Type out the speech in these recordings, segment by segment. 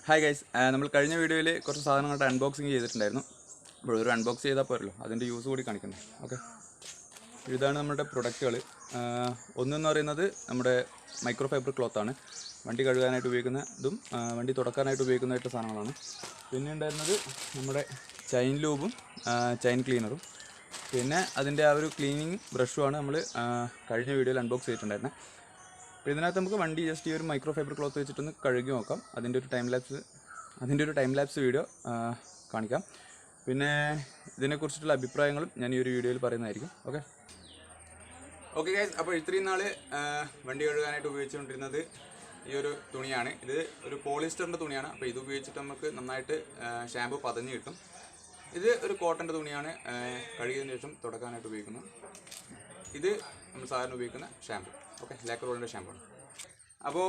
Hi guys, നമ്മൾ കഴിഞ്ഞ വീഡിയോയിൽ കുറച്ച് സാധനങ്ങളുടെ അൺബോക്സിങ് ചെയ്തിട്ടുണ്ടായിരുന്നു. അപ്പോൾ ഒരു അൺബോക്സ് ചെയ്താൽ പോരല്ലോ, അതിൻ്റെ യൂസ് കൂടി കാണിക്കണ്ടേ. ഓക്കെ, ഇതാണ് നമ്മുടെ പ്രൊഡക്റ്റുകൾ. ഒന്നെന്ന് പറയുന്നത് നമ്മുടെ മൈക്രോഫൈബർ ക്ലോത്താണ്. വണ്ടി കഴുകാനായിട്ട് ഉപയോഗിക്കുന്ന ഇതും വണ്ടി തുടക്കാനായിട്ട് ഉപയോഗിക്കുന്നതായിട്ട് സാധനങ്ങളാണ്. പിന്നെ ഉണ്ടായിരുന്നത് നമ്മുടെ ചൈൻ ലൂബും ചൈൻ ക്ലീനറും പിന്നെ അതിൻ്റെ ആ ഒരു ക്ലീനിങ് ബ്രഷുമാണ് നമ്മൾ കഴിഞ്ഞ വീഡിയോയിൽ അൺബോക്സ് ചെയ്തിട്ടുണ്ടായിരുന്നത്. അപ്പോൾ ഇതിനകത്ത് നമുക്ക് വണ്ടി ജസ്റ്റ് ഈ ഒരു മൈക്രോഫൈബർ ക്ലോത്ത് വെച്ചിട്ടൊന്ന് കഴുകി നോക്കാം. അതിൻ്റെ ഒരു ടൈം ലാപ്സ് വീഡിയോ കാണിക്കാം. പിന്നെ ഇതിനെക്കുറിച്ചിട്ടുള്ള അഭിപ്രായങ്ങളും ഞാൻ ഈ ഒരു വീഡിയോയിൽ പറയുന്നതായിരിക്കും. ഓക്കെ ഗൈസ്, അപ്പോൾ ഇത്രയും നാൾ വണ്ടി കഴുകാനായിട്ട് ഉപയോഗിച്ചുകൊണ്ടിരുന്നത് ഈ ഒരു തുണിയാണ്. ഇത് ഒരു പോളിസ്റ്ററിൻ്റെ തുണിയാണ്. അപ്പോൾ ഇത് ഉപയോഗിച്ചിട്ട് നമുക്ക് നന്നായിട്ട് ഷാമ്പു പതഞ്ഞ് കിട്ടും. ഇത് ഒരു കോട്ടൻ്റെ തുണിയാണ്, കഴുകിയതിന് ശേഷം തുടക്കാനായിട്ട് ഉപയോഗിക്കുന്നത്. ഇത് നമ്മൾ സാധാരണ ഉപയോഗിക്കുന്ന ഷാമ്പു. ഓക്കെ, ലാക്രോളിൻ്റെ ഷാമ്പുമാണ്. അപ്പോൾ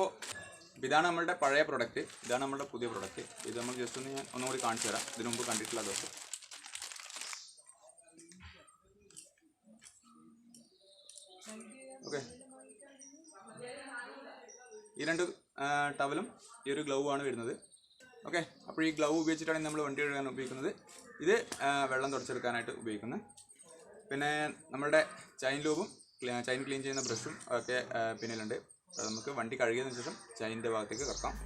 ഇതാണ് നമ്മളുടെ പഴയ പ്രൊഡക്റ്റ്, ഇതാണ് നമ്മളുടെ പുതിയ പ്രൊഡക്റ്റ്. ഇത് നമ്മൾ ജസ്റ്റ് ഒന്ന് ഞാൻ ഒന്നുകൂടി കാണിച്ചു തരാം, ഇതിനു മുമ്പ് കണ്ടിട്ടുള്ള ദിവസം. ഓക്കെ, ഈ രണ്ട് ടവലും ഈ ഒരു ഗ്ലൗ ആണ് വരുന്നത്. ഓക്കെ, അപ്പോൾ ഈ ഗ്ലൗ ഉപയോഗിച്ചിട്ടാണ് നമ്മൾ വണ്ടി കഴുകാൻ ഉപയോഗിക്കുന്നത്. ഇത് വെള്ളം തുടച്ചെടുക്കാനായിട്ട് ഉപയോഗിക്കുന്നത്. പിന്നെ നമ്മളുടെ ചൈൻ ലൂബും ചൈൻ ക്ലീൻ ചെയ്യുന്ന ബ്രഷും ഒക്കെ പിന്നിലുണ്ട്. അത് നമുക്ക് വണ്ടി കഴുകിയതിനു ശേഷം ചൈനിൻ്റെ ഭാഗത്തേക്ക് കറക്കാം.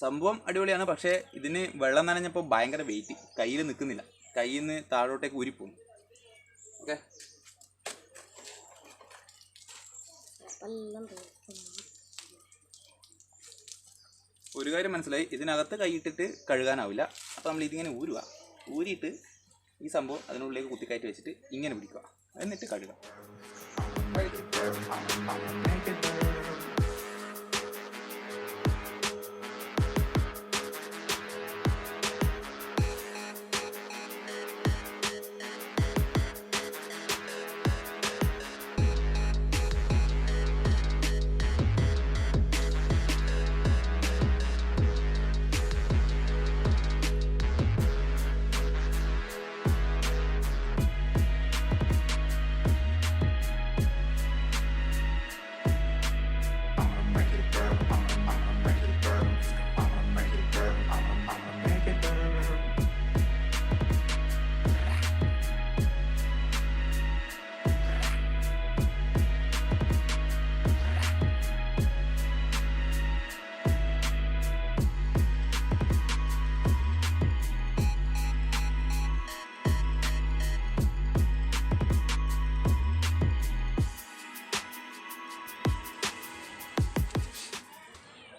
സംഭവം അടിപൊളിയാണ്, പക്ഷേ ഇതിന് വെള്ളം നനഞ്ഞപ്പോൾ ഭയങ്കര വെയിറ്റ്, കയ്യിൽ നിൽക്കുന്നില്ല, കയ്യിൽ നിന്ന് താഴോട്ടേക്ക് ഊരിപ്പോകും. ഓക്കെ, ഒരു കാര്യം മനസ്സിലായി, ഇതിനകത്ത് കൈയിട്ടിട്ട് കഴുകാനാവില്ല. അപ്പോൾ നമ്മൾ ഇതിങ്ങനെ ഊരിയിട്ട് ഈ സംഭവം അതിനുള്ളിലേക്ക് കുത്തിക്കയറ്റി വെച്ചിട്ട് ഇങ്ങനെ പിടിക്കുക, എന്നിട്ട് കഴുകാം.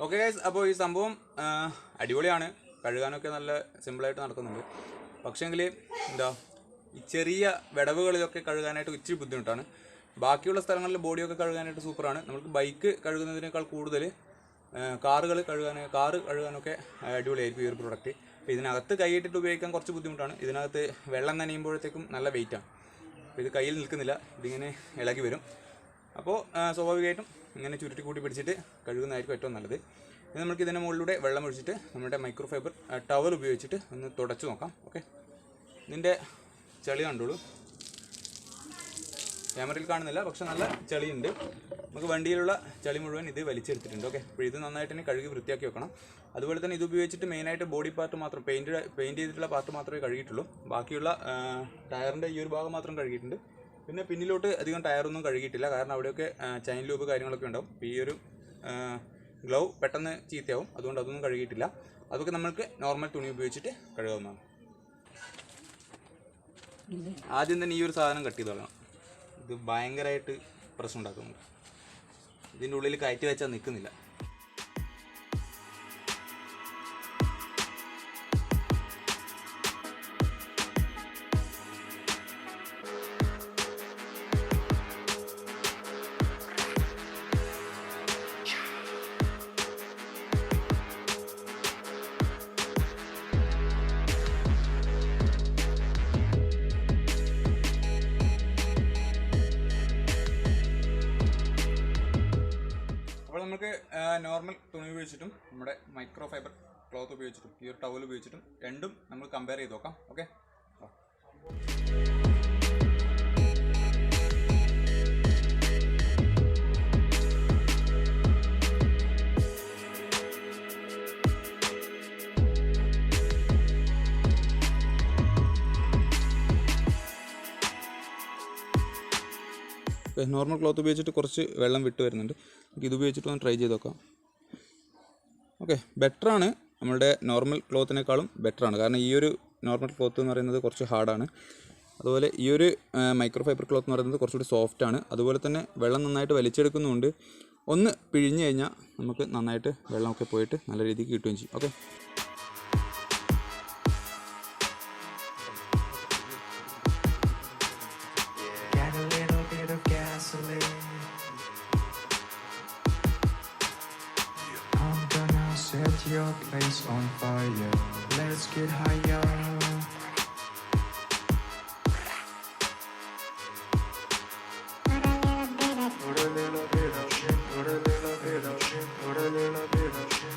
ഓക്കെ ഗൈസ്, അപ്പോൾ ഈ സംഭവം അടിപൊളിയാണ്, കഴുകാനൊക്കെ നല്ല സിമ്പിളായിട്ട് നടക്കുന്നുണ്ട്. പക്ഷേങ്കിൽ ഈ ചെറിയ വിടവുകളിലൊക്കെ കഴുകാനായിട്ട് ഇച്ചിരി ബുദ്ധിമുട്ടാണ്. ബാക്കിയുള്ള സ്ഥലങ്ങളിൽ ബോഡിയൊക്കെ കഴുകാനായിട്ട് സൂപ്പറാണ്. നമുക്ക് ബൈക്ക് കഴുകുന്നതിനേക്കാൾ കൂടുതൽ കാറ് കഴുകാനൊക്കെ അടിപൊളിയായിരിക്കും ഈ ഒരു പ്രൊഡക്റ്റ്. അപ്പോൾ ഇതിനകത്ത് കൈയിട്ടിട്ട് ഉപയോഗിക്കാൻ കുറച്ച് ബുദ്ധിമുട്ടാണ്. ഇതിനകത്ത് വെള്ളം നനയുമ്പോഴത്തേക്കും നല്ല വെയിറ്റാണ്. അപ്പോൾ ഇത് കയ്യിൽ നിൽക്കുന്നില്ല, ഇതിങ്ങനെ ഇളകി വരും. അപ്പോൾ സ്വാഭാവികമായിട്ടും ഇങ്ങനെ ചുരുട്ടി കൂട്ടി പിടിച്ചിട്ട് കഴുകുന്നതായിരിക്കും ഏറ്റവും നല്ലത്. ഇനി നമുക്ക് ഇതിൻ്റെ മുകളിലൂടെ വെള്ളം ഒഴിച്ചിട്ട് നമ്മുടെ മൈക്രോഫൈബർ ടവൽ ഉപയോഗിച്ചിട്ട് ഒന്ന് തുടച്ച് നോക്കാം. ഓക്കെ, ഇതിൻ്റെ ചെളി കണ്ടോളൂ, ക്യാമറയിൽ കാണുന്നില്ല, പക്ഷെ നല്ല ചെളിയുണ്ട്. നമുക്ക് വണ്ടിയിലുള്ള ചെളി മുഴുവൻ ഇത് വലിച്ചെടുത്തിട്ടുണ്ട്. ഓക്കെ, അപ്പോൾ ഇത് നന്നായിട്ട് തന്നെ കഴുകി വൃത്തിയാക്കി വെക്കണം. അതുപോലെ തന്നെ ഇത് ഉപയോഗിച്ചിട്ട് മെയിനായിട്ട് ബോഡി പാർട്ട് മാത്രം, പെയിൻറ്റ് ചെയ്തിട്ടുള്ള പാർട്ട് മാത്രമേ കഴുകിയിട്ടുള്ളൂ. ബാക്കിയുള്ള ടയറിൻ്റെ ഈ ഒരു ഭാഗം മാത്രം കഴുകിയിട്ടുണ്ട്. പിന്നെ പിന്നിലോട്ട് അധികം ടയറൊന്നും കഴുകിയിട്ടില്ല, കാരണം അവിടെയൊക്കെ ചൈൻ ലൂബ് കാര്യങ്ങളൊക്കെ ഉണ്ടാവും. ഈ ഒരു ഗ്ലൗ പെട്ടെന്ന് ചീത്തയാവും, അതുകൊണ്ട് അതൊന്നും കഴുകിയിട്ടില്ല. അതൊക്കെ നമ്മൾക്ക് നോർമൽ തുണി ഉപയോഗിച്ചിട്ട് കഴുകാവുന്നതാണ്. ആദ്യം തന്നെ ഈ ഒരു സാധനം കട്ട് ചെയ്ത് കളയണം. ഇത് ഭയങ്കരമായിട്ട് പ്രശ്നം ഉണ്ടാക്കുന്നുണ്ട്. ഇതിൻ്റെ ഉള്ളിൽ കയറ്റി വെച്ചാൽ നിൽക്കുന്നില്ല. നമുക്ക് നോർമൽ തുണി ഉപയോഗിച്ചിട്ടും നമ്മുടെ മൈക്രോ ഫൈബർ ക്ലോത്ത് ഉപയോഗിച്ചിട്ടും ഈ ഒരു ടവൽ ഉപയോഗിച്ചിട്ടും രണ്ടും നമ്മൾ കമ്പയർ ചെയ്ത് നോക്കാം. ഓക്കെ, നോർമൽ ക്ലോത്ത് ഉപയോഗിച്ചിട്ട് കുറച്ച് വെള്ളം വിട്ട് വരുന്നുണ്ട്. ഇത് ഉപയോഗിച്ചിട്ട് ഒന്ന് ട്രൈ ചെയ്ത് നോക്കാം. ഓക്കെ, ബെറ്ററാണ്, നമ്മളുടെ നോർമൽ ക്ലോത്തിനേക്കാളും ബെറ്ററാണ്. കാരണം ഈ ഒരു നോർമൽ ക്ലോത്ത് എന്ന് പറയുന്നത് കുറച്ച് ഹാർഡാണ്. അതുപോലെ ഈ ഒരു മൈക്രോ ഫൈബർ ക്ലോത്ത് എന്ന് പറയുന്നത് കുറച്ചുകൂടി സോഫ്റ്റാണ്. അതുപോലെ തന്നെ വെള്ളം നന്നായിട്ട് വലിച്ചെടുക്കുന്നുണ്ട്. ഒന്ന് പിഴിഞ്ഞ് കഴിഞ്ഞാൽ നമുക്ക് നന്നായിട്ട് വെള്ളമൊക്കെ പോയിട്ട് നല്ല രീതിക്ക് കിട്ടുകയും ചെയ്യും. Okay, Set your place on fire. Let's get higher. Put a little bit of shit. Put a little bit of shit. Put a little bit of shit.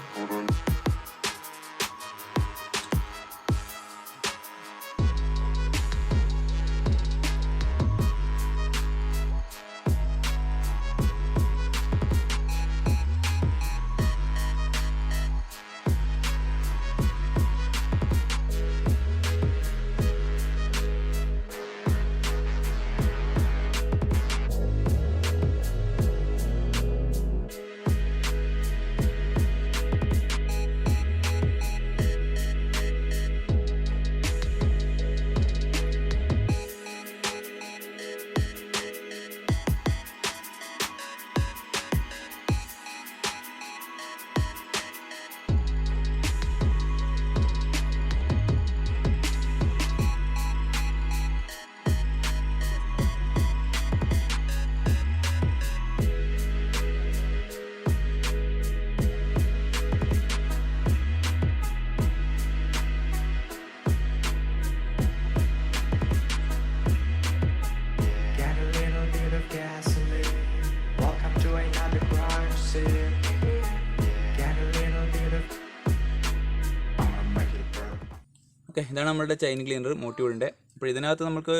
Okay, ഇതാണ് നമ്മളുടെ ചെയിൻ ക്ലീനർ മോട്ടീവിളിൻ്റെ. അപ്പോൾ ഇതിനകത്ത് നമുക്ക്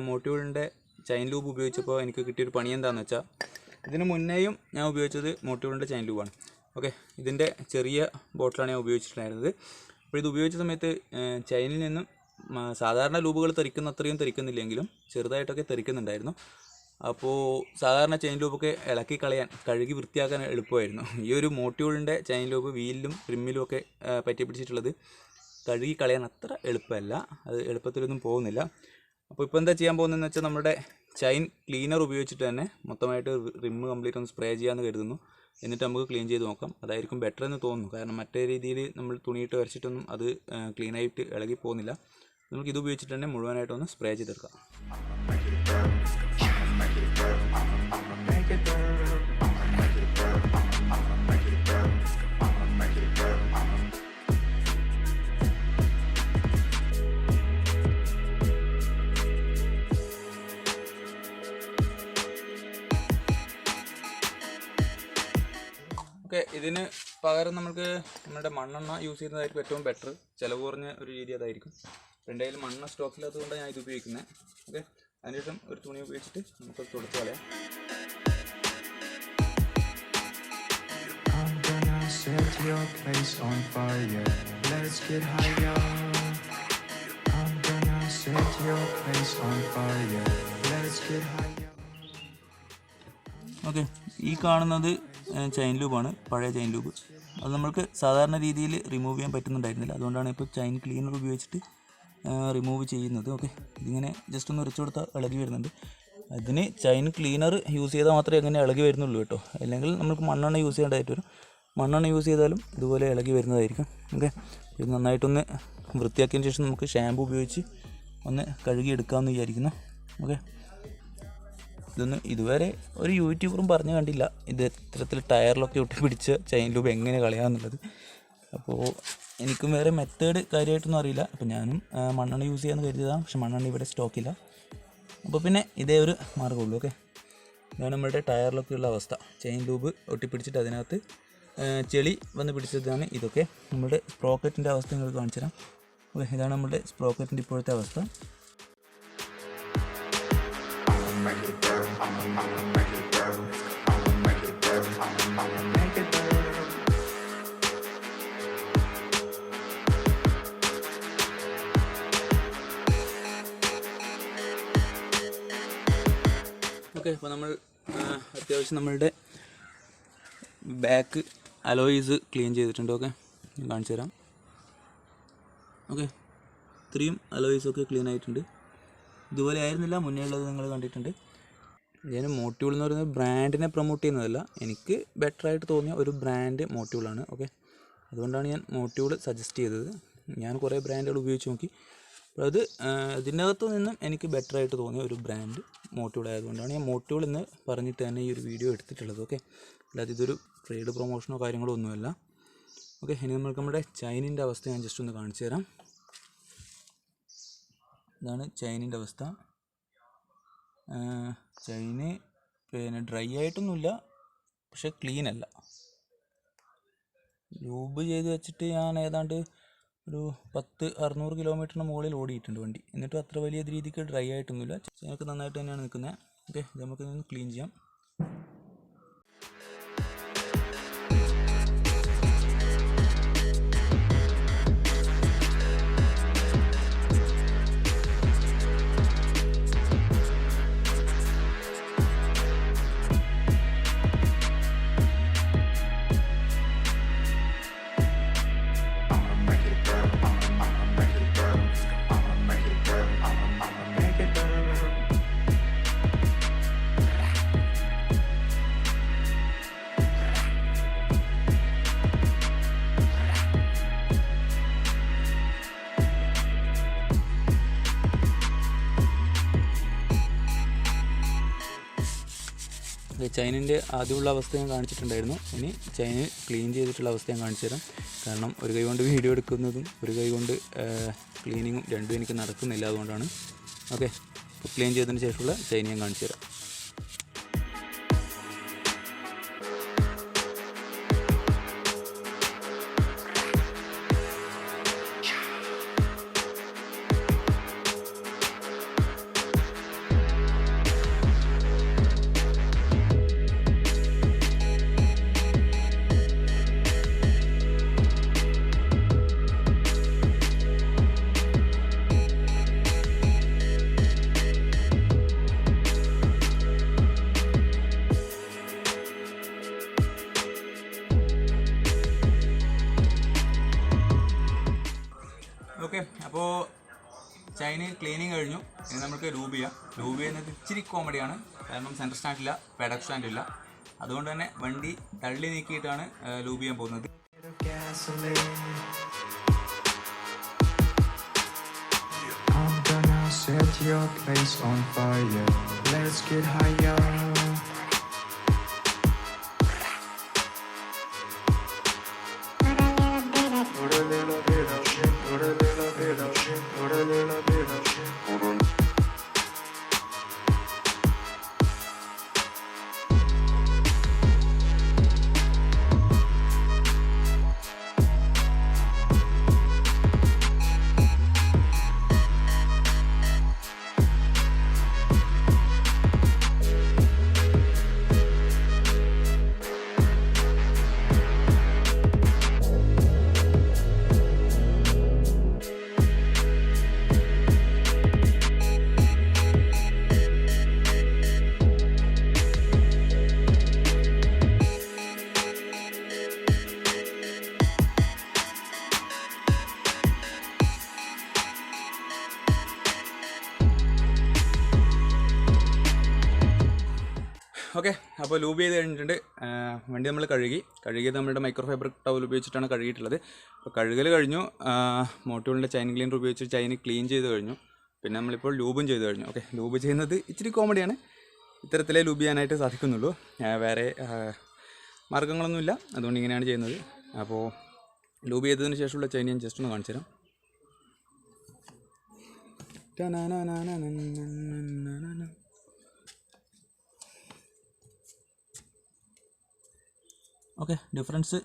മോട്ടീവിളിൻ്റെ ചെയിൻ ലൂബ് ഉപയോഗിച്ചപ്പോൾ എനിക്ക് കിട്ടിയൊരു പണി എന്താണെന്ന് വെച്ചാൽ, ഇതിന് മുന്നേയും ഞാൻ ഉപയോഗിച്ചത് മോട്ടീവിളിൻ്റെ ചെയിൻ ലൂബാണ്. ഓക്കെ, ഇതിൻ്റെ ചെറിയ ബോട്ടിലാണ് ഞാൻ ഉപയോഗിച്ചിട്ടുണ്ടായിരുന്നത്. അപ്പോൾ ഇത് ഉപയോഗിച്ച സമയത്ത് ചെയിനിൽ നിന്നും സാധാരണ ലൂബുകൾ തെറിക്കുന്ന അത്രയും തെറിക്കുന്നില്ലെങ്കിലും ചെറുതായിട്ടൊക്കെ തെറിക്കുന്നുണ്ടായിരുന്നു. അപ്പോൾ സാധാരണ ചെയിൻ ലൂബൊക്കെ ഇളക്കി കളയാൻ, കഴുകി വൃത്തിയാക്കാൻ എളുപ്പമായിരുന്നു. ഈ ഒരു മോട്ടീവിളിൻ്റെ ചെയിൻ ലൂബ് വീലിലും റിമ്മിലും ഒക്കെ പറ്റി പിടിച്ചിട്ടുള്ളത് കഴുകി കളയാൻ അത്ര എളുപ്പമല്ല, അത് എളുപ്പത്തിലൊന്നും പോകുന്നില്ല. അപ്പോൾ ഇപ്പോൾ എന്താ ചെയ്യാൻ പോകുന്നതെന്ന് വെച്ചാൽ, നമ്മുടെ ചെയിൻ ക്ലീനർ ഉപയോഗിച്ചിട്ട് തന്നെ മൊത്തമായിട്ട് റിമ്മ് കംപ്ലീറ്റ് ഒന്ന് സ്പ്രേ ചെയ്യാമെന്ന് കരുതുന്നു. എന്നിട്ട് നമുക്ക് ക്ലീൻ ചെയ്ത് നോക്കാം. അതായിരിക്കും ബെറ്റർ എന്ന് തോന്നുന്നു. കാരണം മറ്റേ രീതിയിൽ നമ്മൾ തുണിയിട്ട് വരച്ചിട്ടൊന്നും അത് ക്ലീനായിട്ട് ഇളകി പോകുന്നില്ല. നമുക്ക് ഇത് ഉപയോഗിച്ചിട്ട് തന്നെ മുഴുവനായിട്ടൊന്ന് സ്പ്രേ ചെയ്തെടുക്കാം. ഓക്കെ, ഇതിന് പകരം നമുക്ക് നമ്മുടെ മണ്ണെണ്ണ യൂസ് ചെയ്യുന്നതായിരിക്കും ഏറ്റവും ബെറ്റർ. ചിലവ് കുറഞ്ഞ ഒരു രീതി അതായിരിക്കും. എൻ്റെ കയ്യിൽ മണ്ണെണ്ണ സ്റ്റോക്കില്ലാത്തതുകൊണ്ടാണ് ഞാൻ ഇത് ഉപയോഗിക്കുന്നത്. ഓക്കെ, അതിനുശേഷം ഒരു തുണി ഉപയോഗിച്ചിട്ട് നമുക്ക് തുടച്ച് കളയാം. Set your place on fire. Let's get higher. I'm gonna set your place on fire. Let's get higher. Okay, ഈ കാണുന്നത് ചെയിൻ ലൂബാണ്, പഴയ ചെയിൻ ലൂബ്. അത് നമ്മൾക്ക് സാധാരണ രീതിയിൽ റിമൂവ് ചെയ്യാൻ പറ്റുന്നുണ്ടായിരുന്നില്ല. അതുകൊണ്ടാണ് ഇപ്പോൾ ചെയിൻ ക്ലീനർ ഉപയോഗിച്ചിട്ട് റിമൂവ് ചെയ്യുന്നത്. ഓക്കെ, ഇതിങ്ങനെ ജസ്റ്റ് ഒന്ന് ഉരച്ചു കൊടുത്താൽ ഇളകി വരുന്നുണ്ട്. അതിന് ചെയിൻ ക്ലീനർ യൂസ് ചെയ്താൽ മാത്രമേ അങ്ങനെ ഇളകി വരുന്നുള്ളൂ കേട്ടോ. അല്ലെങ്കിൽ നമുക്ക് മണ്ണെണ്ണ യൂസ് ചെയ്യേണ്ടതായിട്ട് വരും. മണ്ണെണ്ണ യൂസ് ചെയ്താലും ഇതുപോലെ ഇളകി വരുന്നതായിരിക്കും. ഓക്കെ, ഇത് നന്നായിട്ടൊന്ന് വൃത്തിയാക്കിയതിന് ശേഷം നമുക്ക് ഷാമ്പു ഉപയോഗിച്ച് ഒന്ന് കഴുകിയെടുക്കാമെന്ന് വിചാരിക്കുന്നു. ഓക്കെ, ഇതൊന്നും ഇതുവരെ ഒരു യൂട്യൂബറും പറഞ്ഞു കണ്ടില്ല ഇത് ഇത്തരത്തിൽ ടയറിലൊക്കെ ഒട്ടിപ്പിടിച്ച ചെയിൻ ലൂബ് എങ്ങനെ കളയാമെന്നുള്ളത്. അപ്പോൾ എനിക്കും വേറെ മെത്തേഡ് കാര്യമായിട്ടൊന്നും അറിയില്ല. അപ്പോൾ ഞാനും മണ്ണെണ്ണ യൂസ് ചെയ്യാമെന്ന് കരുതിയതാണ്. പക്ഷെ മണ്ണെണ്ണ ഇവിടെ സ്റ്റോക്കില്ല. അപ്പോൾ പിന്നെ ഇതേ ഒരു മാർഗ്ഗമുള്ളൂ. ഓക്കെ, ഇതാണ് നമ്മുടെ ടയറിലൊക്കെ ഉള്ള അവസ്ഥ. ചെയിൻ ലൂബ് ഒട്ടിപ്പിടിച്ചിട്ട് അതിനകത്ത് ചെളി വന്ന് പിടിച്ചതാണ് ഇതൊക്കെ. നമ്മുടെ സ്പ്രോക്കറ്റിൻ്റെ അവസ്ഥ നിങ്ങൾക്ക് കാണിച്ചു തരാം. ഓക്കെ, ഇതാണ് നമ്മുടെ സ്പ്രോക്കറ്റിൻ്റെ ഇപ്പോഴത്തെ അവസ്ഥ. ഓക്കെ, അപ്പോൾ നമ്മൾ അത്യാവശ്യം നമ്മളുടെ ബാക്ക് അലോയ്സ് ക്ലീൻ ചെയ്തിട്ടുണ്ട്. ഓക്കെ, ഞാൻ കാണിച്ചു തരാം. ഓക്കെ, ഇത്രയും അലോയ്സൊക്കെ ക്ലീൻ ആയിട്ടുണ്ട്. ഇതുപോലെ ആയിരുന്നില്ല മുന്നേ ഉള്ളത്, നിങ്ങൾ കണ്ടിട്ടുണ്ട്. ഞാൻ മോട്ടൂൾ എന്ന് പറയുന്നത് ബ്രാൻഡിനെ പ്രൊമോട്ട് ചെയ്യുന്നതല്ല, എനിക്ക് ബെറ്ററായിട്ട് തോന്നിയ ഒരു ബ്രാൻഡ് മോട്ടൂളാണ്. ഓക്കെ, അതുകൊണ്ടാണ് ഞാൻ മോട്ടൂൾ സജസ്റ്റ് ചെയ്തത്. ഞാൻ കുറേ ബ്രാൻഡുകൾ ഉപയോഗിച്ച് നോക്കി, അപ്പോൾ അത് ഇതിനകത്തു നിന്നും എനിക്ക് ബെറ്ററായിട്ട് തോന്നിയ ഒരു ബ്രാൻഡ് മോട്ടൂൾ ആയതുകൊണ്ടാണ് ഞാൻ മോട്ടൂൾ എന്ന് പറഞ്ഞിട്ട് തന്നെ ഈ ഒരു വീഡിയോ എടുത്തിട്ടുള്ളത്. ഓക്കെ, അല്ലാതെ ഇതൊരു ട്രേഡ് പ്രൊമോഷനോ കാര്യങ്ങളോ ഒന്നുമല്ല. ഓക്കെ, ഇനി നമുക്ക് നമ്മുടെ ചൈനിൻ്റെ അവസ്ഥ ഞാൻ ജസ്റ്റ് ഒന്ന് കാണിച്ചു തരാം. ഇതാണ് ചൈനിൻ്റെ അവസ്ഥ. ചൈന് പിന്നെ ഡ്രൈ ആയിട്ടൊന്നുമില്ല, പക്ഷെ ക്ലീൻ അല്ല. ലൂബ് ചെയ്ത് വെച്ചിട്ട് ഞാൻ ഏതാണ്ട് ഒരു 600 കിലോമീറ്ററിന് മുകളിൽ ഓടിയിട്ടുണ്ട് വണ്ടി. എന്നിട്ടും അത്ര വലിയ രീതിക്ക് ഡ്രൈ ആയിട്ടൊന്നുമില്ല. ചൈനക്ക് നന്നായിട്ട് തന്നെയാണ് നിൽക്കുന്നത്. ഓക്കെ, ഇത് നമുക്ക് ഇതൊന്ന് ക്ലീൻ ചെയ്യാം. ചൈനിൻ്റെ ആദ്യമുള്ള അവസ്ഥ ഞാൻ കാണിച്ചിട്ടുണ്ടായിരുന്നു. ഇനി ചൈന ക്ലീൻ ചെയ്തിട്ടുള്ള അവസ്ഥ ഞാൻ കാണിച്ചു തരാം. കാരണം ഒരു കൈ കൊണ്ട് വീഡിയോ എടുക്കുന്നതും ഒരു കൈ കൊണ്ട് ക്ലീനിങ്ങും രണ്ടും എനിക്ക് നടക്കുന്നില്ല, അതുകൊണ്ടാണ്. ഓക്കെ, ഇപ്പോൾ ക്ലീൻ ചെയ്തതിന് ശേഷമുള്ള ചൈന ഞാൻ കാണിച്ചു തരാം. ഓക്കെ, അപ്പോൾ ചൈന ക്ലീനിങ് കഴിഞ്ഞു. ഇനി നമുക്ക് ലൂബ് ചെയ്യാം. ലൂബ് ചെയ്യുന്നത് ഇച്ചിരി കോമഡിയാണ്. കാരണം സെൻറ്റർ സ്റ്റാൻഡില്ല, പെഡൽ സ്റ്റാൻഡില്ല. അതുകൊണ്ട് തന്നെ വണ്ടി തള്ളി നീക്കിയിട്ടാണ് ലൂബ് ചെയ്യാൻ പോകുന്നത്. I'm gonna set your place on fire. Let's get higher. Put a little bit of shit, put a little bit of shit, put a little bit of shit. Okay, അപ്പോൾ lube ചെയ്ത് കഴിഞ്ഞിട്ടുണ്ട്. വണ്ടി നമ്മൾ കഴുകിയത് നമ്മളുടെ microfibre towel ഉപയോഗിച്ചിട്ടാണ് കഴുകിയിട്ടുള്ളത്. അപ്പോൾ കഴുകൽ കഴിഞ്ഞു. മോട്ടോളിൻ്റെ chain cleaner ഉപയോഗിച്ച് ചൈന് ക്ലീൻ ചെയ്ത് കഴിഞ്ഞു. പിന്നെ നമ്മളിപ്പോൾ ലൂബും ചെയ്ത് കഴിഞ്ഞു. ഓക്കെ, ലൂബ് ചെയ്യുന്നത് ഇച്ചിരി കോമഡിയാണ്. ഇത്തരത്തിലേ ലൂബ് ചെയ്യാനായിട്ട് സാധിക്കുന്നുള്ളൂ. വേറെ മാർഗ്ഗങ്ങളൊന്നുമില്ല, അതുകൊണ്ട് ഇങ്ങനെയാണ് ചെയ്യുന്നത്. അപ്പോൾ ലൂബ് ചെയ്തതിന് ശേഷമുള്ള ചൈൻ ഞാൻ ജസ്റ്റ് ഒന്ന് കാണിച്ചു തരാം. ഓക്കെ, ഡിഫറൻസ്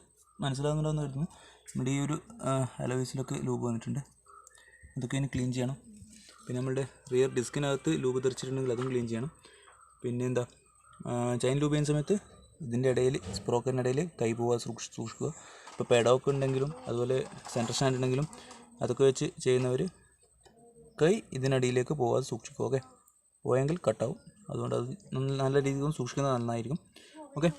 മനസ്സിലാകുന്നുണ്ടോയെന്ന് കരുതുന്നു. നമ്മുടെ ഈ ഒരു അലോയ്സിലൊക്കെ ലൂബ് വന്നിട്ടുണ്ട്, അതൊക്കെ ഇനി ക്ലീൻ ചെയ്യണം. പിന്നെ നമ്മളുടെ റിയർ ഡിസ്കിനകത്ത് ലൂബ് തെറിച്ചിട്ടുണ്ടെങ്കിൽ അതും ക്ലീൻ ചെയ്യണം. പിന്നെ എന്താ, ചെയിൻ ലൂബ് ചെയ്യുന്ന സമയത്ത് ഇതിൻ്റെ ഇടയിൽ സ്പ്രോക്കറിൻ്റെ ഇടയിൽ കൈ പോകാൻ സൂക്ഷിക്കുക. ഇപ്പോൾ പെഡോക്ക് ഉണ്ടെങ്കിലും അതുപോലെ സെൻറ്റർ സ്റ്റാൻഡ് ഉണ്ടെങ്കിലും അതൊക്കെ വെച്ച് ചെയ്യുന്നവർ കൈ ഇതിനടിയിലേക്ക് പോകാതെ സൂക്ഷിക്കുക. ഓക്കെ, പോയെങ്കിൽ കട്ടാവും. അതുകൊണ്ട് അത് നല്ല രീതിയിൽ സൂക്ഷിക്കുന്നത് നന്നായിരിക്കും. ഓക്കെ,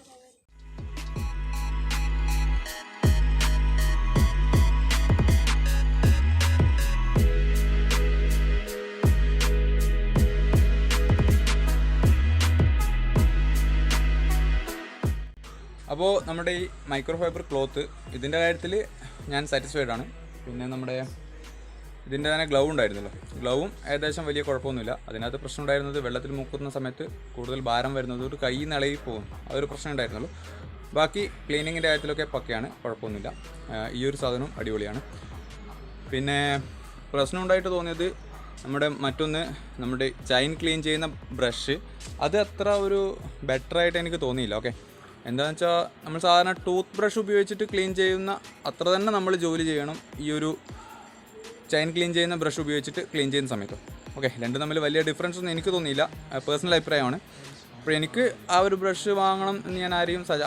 അപ്പോൾ നമ്മുടെ ഈ മൈക്രോഫൈബർ ക്ലോത്ത് ഇതിൻ്റെ കാര്യത്തിൽ ഞാൻ സാറ്റിസ്ഫൈഡ് ആണ്. പിന്നെ നമ്മുടെ ഇതിൻ്റെ തന്നെ ഗ്ലൗ ഉണ്ടായിരുന്നല്ലോ, ഗ്ലൗവും ഏകദേശം വലിയ കുഴപ്പമൊന്നുമില്ല. അതിനകത്ത് പ്രശ്നം ഉണ്ടായിരുന്നത് വെള്ളത്തിൽ മുക്കുന്ന സമയത്ത് കൂടുതൽ ഭാരം വരുന്നത് ഒരു കൈ നിളകി പോകും, അതൊരു പ്രശ്നം ഉണ്ടായിരുന്നുള്ളൂ. ബാക്കി ക്ലീനിങ്ങിൻ്റെ കാര്യത്തിലൊക്കെ പക്കയാണ്, കുഴപ്പമൊന്നുമില്ല. ഈ ഒരു സാധനവും അടിപൊളിയാണ്. പിന്നെ പ്രശ്നം ഉണ്ടായിട്ട് തോന്നിയത് നമ്മുടെ ചെയിൻ ക്ലീൻ ചെയ്യുന്ന ബ്രഷ്, അത് അത്ര ഒരു ബെറ്ററായിട്ട് എനിക്ക് തോന്നിയില്ല. ഓക്കെ, എന്താണെന്ന് വെച്ചാൽ നമ്മൾ സാധാരണ ടൂത്ത് ബ്രഷ് ഉപയോഗിച്ചിട്ട് ക്ലീൻ ചെയ്യുന്ന അത്ര തന്നെ നമ്മൾ ജോലി ചെയ്യണം ഈ ഒരു ചെയിൻ ക്ലീൻ ചെയ്യുന്ന ബ്രഷ് ഉപയോഗിച്ചിട്ട് ക്ലീൻ ചെയ്യുന്ന സമയത്ത്. ഓക്കെ, രണ്ടും തമ്മിൽ വലിയ ഡിഫറൻസ് ഒന്നും എനിക്ക് തോന്നിയില്ല, പേഴ്സണൽ അഭിപ്രായമാണ്. അപ്പോൾ എനിക്ക് ആ ഒരു ബ്രഷ് വാങ്ങണം എന്ന് ഞാൻ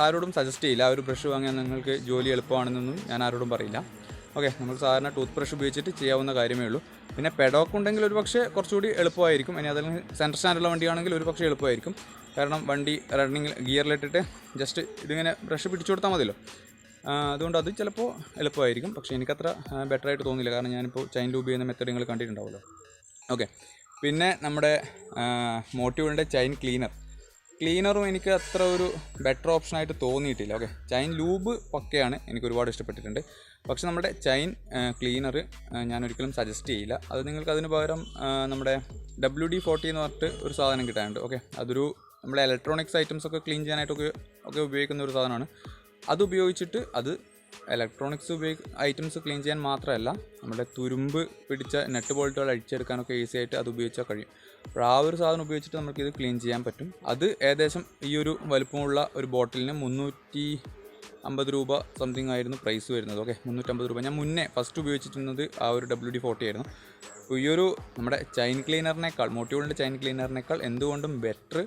ആരോടും സജസ്റ്റ് ചെയ്യില്ല. ആ ഒരു ബ്രഷ് വാങ്ങിയാൽ നിങ്ങൾക്ക് ജോലി എളുപ്പമാണെന്നൊന്നും ഞാൻ ആരോടും പറയില്ല. ഓക്കെ, നമ്മൾ സാധാരണ ടൂത്ത് ബ്രഷ് ഉപയോഗിച്ചിട്ട് ചെയ്യാവുന്ന കാര്യമേ ഉള്ളൂ. പിന്നെ പെഡോക്ക് ഉണ്ടെങ്കിൽ ഒരു പക്ഷേ കുറച്ചുകൂടി എളുപ്പമായിരിക്കും. ഇനി അതല്ലെങ്കിൽ സെൻറ്റർ സ്റ്റാൻഡുള്ള വണ്ടിയാണെങ്കിൽ ഒരു പക്ഷേ എളുപ്പമായിരിക്കും. കാരണം വണ്ടി റണ്ണിങ് ഗിയറിലിട്ടിട്ട് ജസ്റ്റ് ഇതിങ്ങനെ ബ്രഷ് പിടിച്ചു കൊടുത്താൽ മതിയല്ലോ. അതുകൊണ്ട് അത് ചിലപ്പോൾ എളുപ്പമായിരിക്കും. പക്ഷേ എനിക്കത്ര ബെറ്ററായിട്ട് തോന്നിയില്ല, കാരണം ഞാനിപ്പോൾ ചെയിൻ ലൂബ് ചെയ്യുന്ന മെത്തേഡ് നിങ്ങൾ കണ്ടിട്ടുണ്ടാവുമല്ലോ. ഓക്കെ, പിന്നെ നമ്മുടെ മോട്ടീവിൻ്റെ ചെയിൻ ക്ലീനറും എനിക്ക് അത്ര ഒരു ബെറ്റർ ഓപ്ഷനായിട്ട് തോന്നിയിട്ടില്ല. ഓക്കെ, ചെയിൻ ലൂബ് പക്കയാണ്, എനിക്ക് ഒരുപാട് ഇഷ്ടപ്പെട്ടിട്ടുണ്ട്. പക്ഷെ നമ്മുടെ ചെയിൻ ക്ലീനർ ഞാൻ ഒരിക്കലും സജസ്റ്റ് ചെയ്യില്ല. അത് നിങ്ങൾക്ക് അതിന് പകരം നമ്മുടെ WD-40 എന്ന് പറഞ്ഞിട്ട് ഒരു സാധനം കിട്ടാനുണ്ട്. ഓക്കെ, അതൊരു നമ്മുടെ ഇലക്ട്രോണിക്സ് ഐറ്റംസ് ഒക്കെ ക്ലീൻ ചെയ്യാനായിട്ടൊക്കെ ഉപയോഗിക്കുന്ന ഒരു സാധനമാണ്. അത് ഉപയോഗിച്ചിട്ട് അത് ഇലക്ട്രോണിക്സ് ഐറ്റംസ് ക്ലീൻ ചെയ്യാൻ മാത്രമല്ല, നമ്മുടെ തുരുമ്പ് പിടിച്ച നെറ്റ് ബോൾട്ടുകൾ അഴിച്ചെടുക്കാനൊക്കെ ഈസി ആയിട്ട് അത് ഉപയോഗിച്ചാൽ കഴിയും. അപ്പോൾ ആ ഒരു സാധനം ഉപയോഗിച്ചിട്ട് നമുക്കിത് ക്ലീൻ ചെയ്യാൻ പറ്റും. അത് ഏകദേശം ഈ ഒരു വലുപ്പമുള്ള ഒരു ബോട്ടിലിന് 350 രൂപ സംതിങ് ആയിരുന്നു പ്രൈസ് വരുന്നത്. ഓക്കെ, 350 രൂപ. ഞാൻ മുന്നേ ഫസ്റ്റ് ഉപയോഗിച്ചിരുന്നത് ആ ഒരു WD-40 ആയിരുന്നു. അപ്പോൾ ഈ ഒരു നമ്മുടെ ചെയിൻ ക്ലീനറിനേക്കാൾ, മോട്ടീവിൻ്റെ ചെയിൻ ക്ലീനറിനേക്കാൾ എന്തുകൊണ്ടും ബെറ്റർ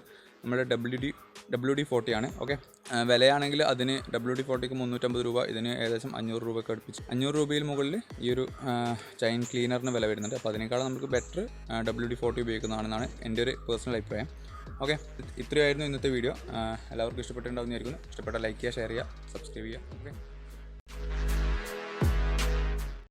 നമ്മുടെ WD-40 ആണ്. ഓക്കെ, വിലയാണെങ്കിൽ അതിന് WD-40ക്ക് 350 രൂപ, ഇതിന് ഏകദേശം 500 രൂപയ്ക്ക് അടുപ്പിച്ച് 500 രൂപയിൽ മുകളിൽ ഈ ഒരു ചെയിൻ ക്ലീനറിന് വില വരുന്നുണ്ട്. അപ്പോൾ അതിനേക്കാളും നമുക്ക് ബെറ്റർ WD-40 ഉപയോഗിക്കുന്നതാണെന്നാണ് എൻ്റെ ഒരു പേഴ്സണൽ അഭിപ്രായം. ഓക്കെ, ഇത്രയായിരുന്നു ഇന്നത്തെ വീഡിയോ. എല്ലാവർക്കും ഇഷ്ടപ്പെട്ടിട്ടുണ്ടാവുന്നതായിരിക്കുന്നു. ഇഷ്ടപ്പെട്ട ലൈക്ക് ചെയ്യുക, ഷെയർ ചെയ്യുക, സബ്സ്ക്രൈബ് ചെയ്യുക. ഓക്കെ.